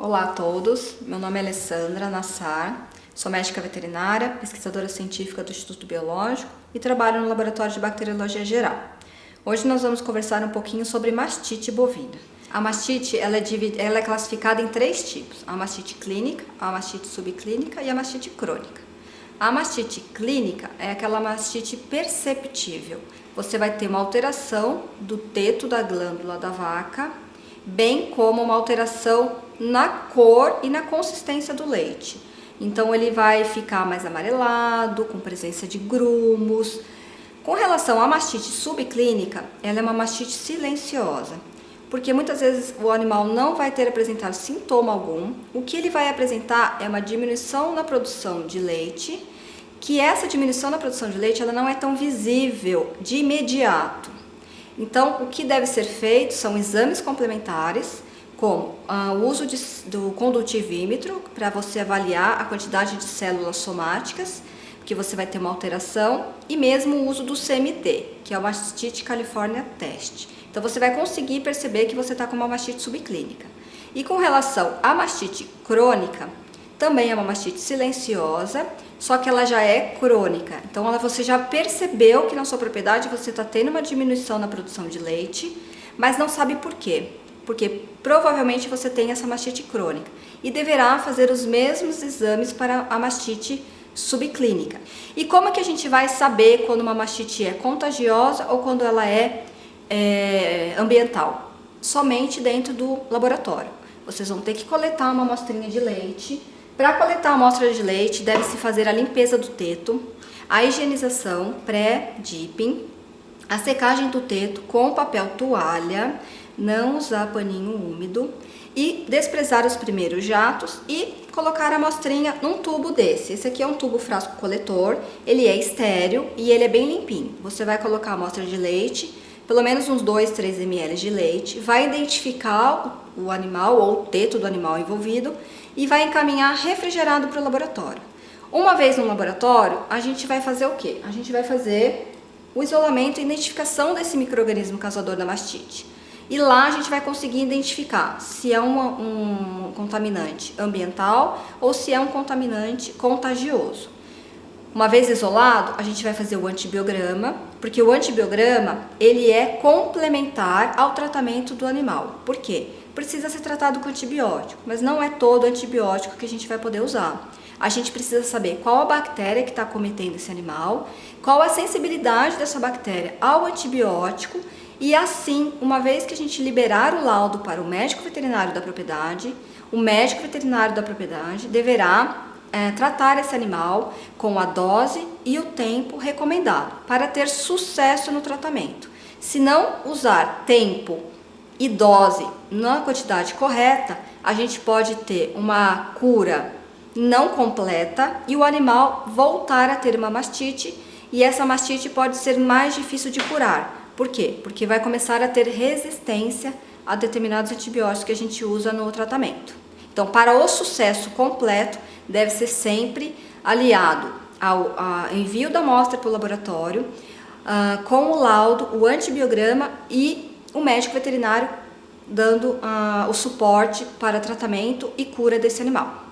Olá a todos, meu nome é Alessandra Nassar, sou médica veterinária, pesquisadora científica do Instituto Biológico e trabalho no Laboratório de Bacteriologia Geral. Hoje nós vamos conversar um pouquinho sobre mastite bovina. A mastite ela é classificada em 3 tipos, a mastite clínica, a mastite subclínica e a mastite crônica. A mastite clínica é aquela mastite perceptível, você vai ter uma alteração do teto da glândula da vaca, bem como uma alteração na cor e na consistência do leite. Então ele vai ficar mais amarelado, com presença de grumos. Com relação à mastite subclínica, ela é uma mastite silenciosa, porque muitas vezes o animal não vai ter apresentado sintoma algum. O que ele vai apresentar é uma diminuição na produção de leite, que essa diminuição na produção de leite ela não é tão visível de imediato. Então, o que deve ser feito são exames complementares, como o uso do condutivímetro, para você avaliar a quantidade de células somáticas, que você vai ter uma alteração, e mesmo o uso do CMT, que é o Mastite California Test. Então, você vai conseguir perceber que você está com uma mastite subclínica. E com relação à mastite crônica, também é uma mastite silenciosa, só que ela já é crônica. Então você já percebeu que na sua propriedade você está tendo uma diminuição na produção de leite, mas não sabe por quê. Porque provavelmente você tem essa mastite crônica e deverá fazer os mesmos exames para a mastite subclínica. E como é que a gente vai saber quando uma mastite é contagiosa ou quando ela é ambiental? Somente dentro do laboratório. Vocês vão ter que coletar uma amostrinha de leite. Para coletar a amostra de leite, deve-se fazer a limpeza do teto, a higienização pré-dipping, a secagem do teto com papel toalha, não usar paninho úmido e desprezar os primeiros jatos e colocar a amostrinha num tubo desse. Esse aqui é um tubo frasco coletor, ele é estéril e ele é bem limpinho. Você vai colocar a amostra de leite, pelo menos uns 2-3 ml de leite, vai identificar o animal ou o teto do animal envolvido e vai encaminhar refrigerado para o laboratório. Uma vez no laboratório, a gente vai fazer o quê? A gente vai fazer o isolamento e identificação desse micro-organismo causador da mastite. E lá a gente vai conseguir identificar se é um contaminante ambiental ou se é um contaminante contagioso. Uma vez isolado, a gente vai fazer o antibiograma, porque o antibiograma ele é complementar ao tratamento do animal. Por quê? Precisa ser tratado com antibiótico, mas não é todo antibiótico que a gente vai poder usar. A gente precisa saber qual a bactéria que está acometendo esse animal, qual a sensibilidade dessa bactéria ao antibiótico e assim, uma vez que a gente liberar o laudo para o médico veterinário da propriedade, o médico veterinário da propriedade deverá tratar esse animal com a dose e o tempo recomendado para ter sucesso no tratamento. Se não usar tempo e dose na quantidade correta, a gente pode ter uma cura não completa e o animal voltar a ter uma mastite, e essa mastite pode ser mais difícil de curar. Por quê? Porque vai começar a ter resistência a determinados antibióticos que a gente usa no tratamento. Então, para o sucesso completo, deve ser sempre aliado ao envio da amostra para o laboratório, com o laudo, o antibiograma e o médico veterinário dando o suporte para tratamento e cura desse animal.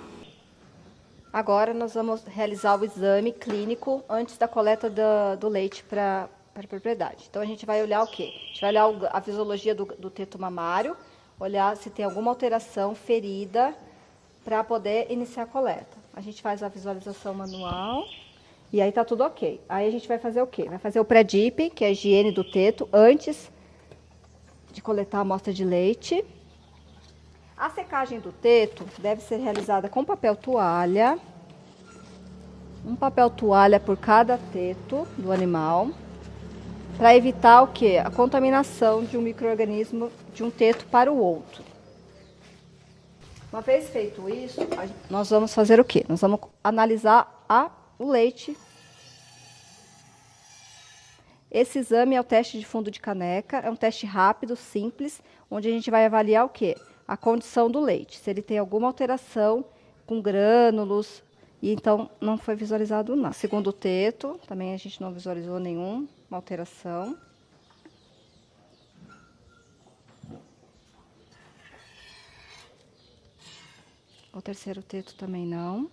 Agora nós vamos realizar o exame clínico antes da coleta do leite para a propriedade. Então a gente vai olhar o quê? A gente vai olhar a fisiologia do teto mamário, olhar se tem alguma alteração, ferida, para poder iniciar a coleta. A gente faz a visualização manual e aí tá tudo ok. Aí a gente vai fazer o quê? Vai fazer o pré-dipping, que é a higiene do teto, antes de coletar a amostra de leite. A secagem do teto deve ser realizada com papel toalha, um papel toalha por cada teto do animal, para evitar o quê? A contaminação de um micro-organismo de um teto para o outro. Uma vez feito isso, nós vamos fazer o quê? Nós vamos analisar o leite. Esse exame é o teste de fundo de caneca, é um teste rápido, simples, onde a gente vai avaliar o quê? A condição do leite, se ele tem alguma alteração com grânulos, e então não foi visualizado nada. Segundo o teto, também a gente não visualizou nenhuma alteração. terceiro teto também não.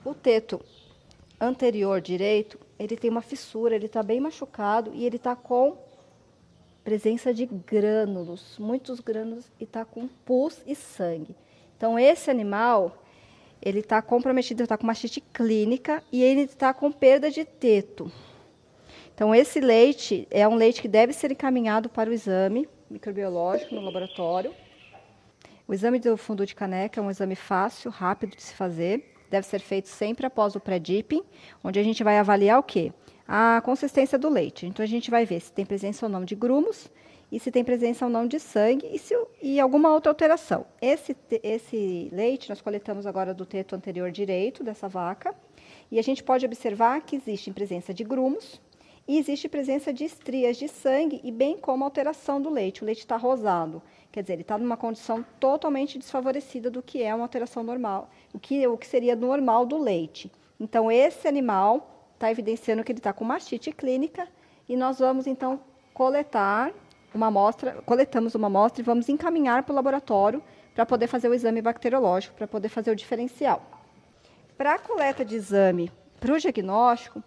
O teto anterior direito, ele tem uma fissura, ele está bem machucado e ele está com presença de grânulos, muitos grânulos, e está com pus e sangue. Então, esse animal, ele está comprometido, está com mastite clínica e ele está com perda de teto. Então, esse leite é um leite que deve ser encaminhado para o exame microbiológico no laboratório. O exame do fundo de caneca é um exame fácil, rápido de se fazer. Deve ser feito sempre após o pré-dipping, onde a gente vai avaliar o quê? A consistência do leite. Então, a gente vai ver se tem presença ou não de grumos, e se tem presença ou não de sangue, e alguma outra alteração. Esse leite nós coletamos agora do teto anterior direito dessa vaca, e a gente pode observar que existe presença de grumos, e existe presença de estrias de sangue, e bem como alteração do leite. O leite está rosado, quer dizer, ele está numa condição totalmente desfavorecida do que é uma alteração normal, o que seria normal do leite. Então, esse animal está evidenciando que ele está com mastite clínica, e nós vamos, então, coletamos uma amostra e vamos encaminhar para o laboratório para poder fazer o exame bacteriológico, para poder fazer o diferencial. Para a coleta de exame para o diagnóstico,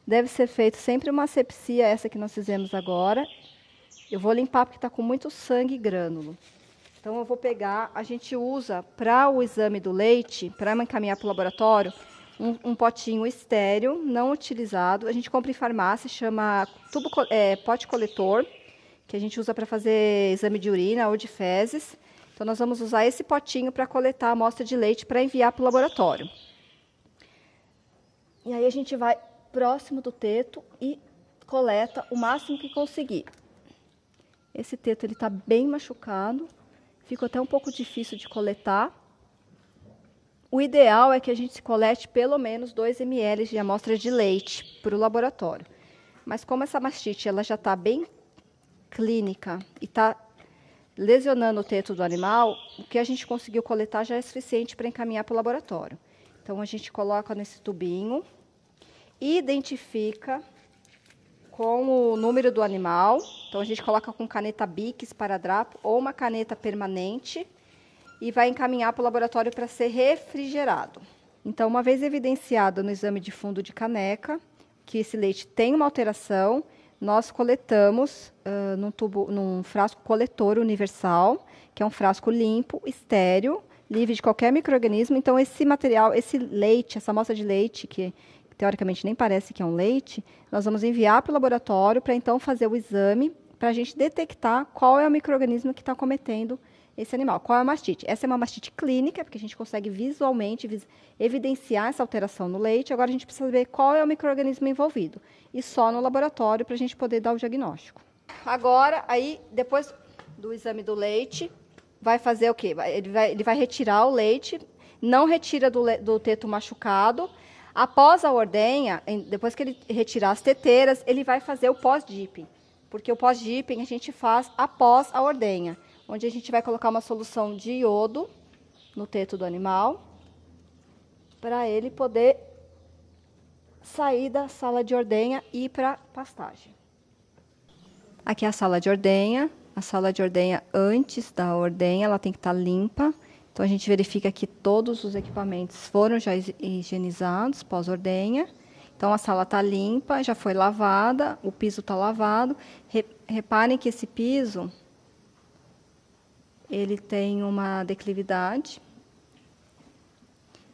deve ser feito sempre uma asepsia, essa que nós fizemos agora. Eu vou limpar porque está com muito sangue e grânulo. Então, eu vou pegar, a gente usa para o exame do leite, para encaminhar para o laboratório, um potinho estéril, não utilizado. A gente compra em farmácia, chama pote coletor, que a gente usa para fazer exame de urina ou de fezes. Então, nós vamos usar esse potinho para coletar a amostra de leite para enviar para o laboratório. E aí a gente vai próximo do teto e coleta o máximo que conseguir. Esse teto ele está bem machucado, fica até um pouco difícil de coletar. O ideal é que a gente colete pelo menos 2 ml de amostra de leite para o laboratório. Mas como essa mastite ela já está bem clínica e está lesionando o teto do animal, o que a gente conseguiu coletar já é suficiente para encaminhar para o laboratório. Então, a gente coloca nesse tubinho, identifica com o número do animal. Então, a gente coloca com caneta Bic, esparadrapo ou uma caneta permanente e vai encaminhar para o laboratório para ser refrigerado. Então, uma vez evidenciado no exame de fundo de caneca que esse leite tem uma alteração, nós coletamos num frasco coletor universal, que é um frasco limpo, estéril, livre de qualquer micro-organismo. Então, esse material, esse leite, essa amostra de leite, que teoricamente nem parece que é um leite, nós vamos enviar para o laboratório para então fazer o exame, para a gente detectar qual é o micro-organismo que está cometendo esse animal, qual é a mastite. Essa é uma mastite clínica, porque a gente consegue visualmente evidenciar essa alteração no leite. Agora a gente precisa saber qual é o micro-organismo envolvido. E só no laboratório para a gente poder dar o diagnóstico. Agora, aí, depois do exame do leite, vai fazer o quê? Ele vai retirar o leite, não retira do teto machucado. Após a ordenha, depois que ele retirar as teteiras, ele vai fazer o pós-dipping. Porque o pós-dipping a gente faz após a ordenha, onde a gente vai colocar uma solução de iodo no teto do animal, para ele poder sair da sala de ordenha e ir para pastagem. Aqui é a sala de ordenha. A sala de ordenha, antes da ordenha, ela tem que estar limpa. Então, a gente verifica que todos os equipamentos foram já higienizados pós-ordenha. Então, a sala está limpa, já foi lavada, o piso está lavado. Reparem que esse piso ele tem uma declividade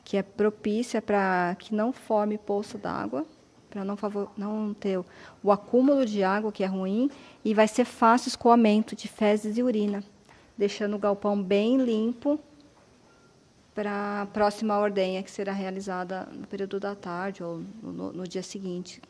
que é propícia para que não forme poça d'água, para não ter o acúmulo de água, que é ruim, e vai ser fácil escoamento de fezes e urina, deixando o galpão bem limpo para a próxima ordenha, que será realizada no período da tarde ou no dia seguinte.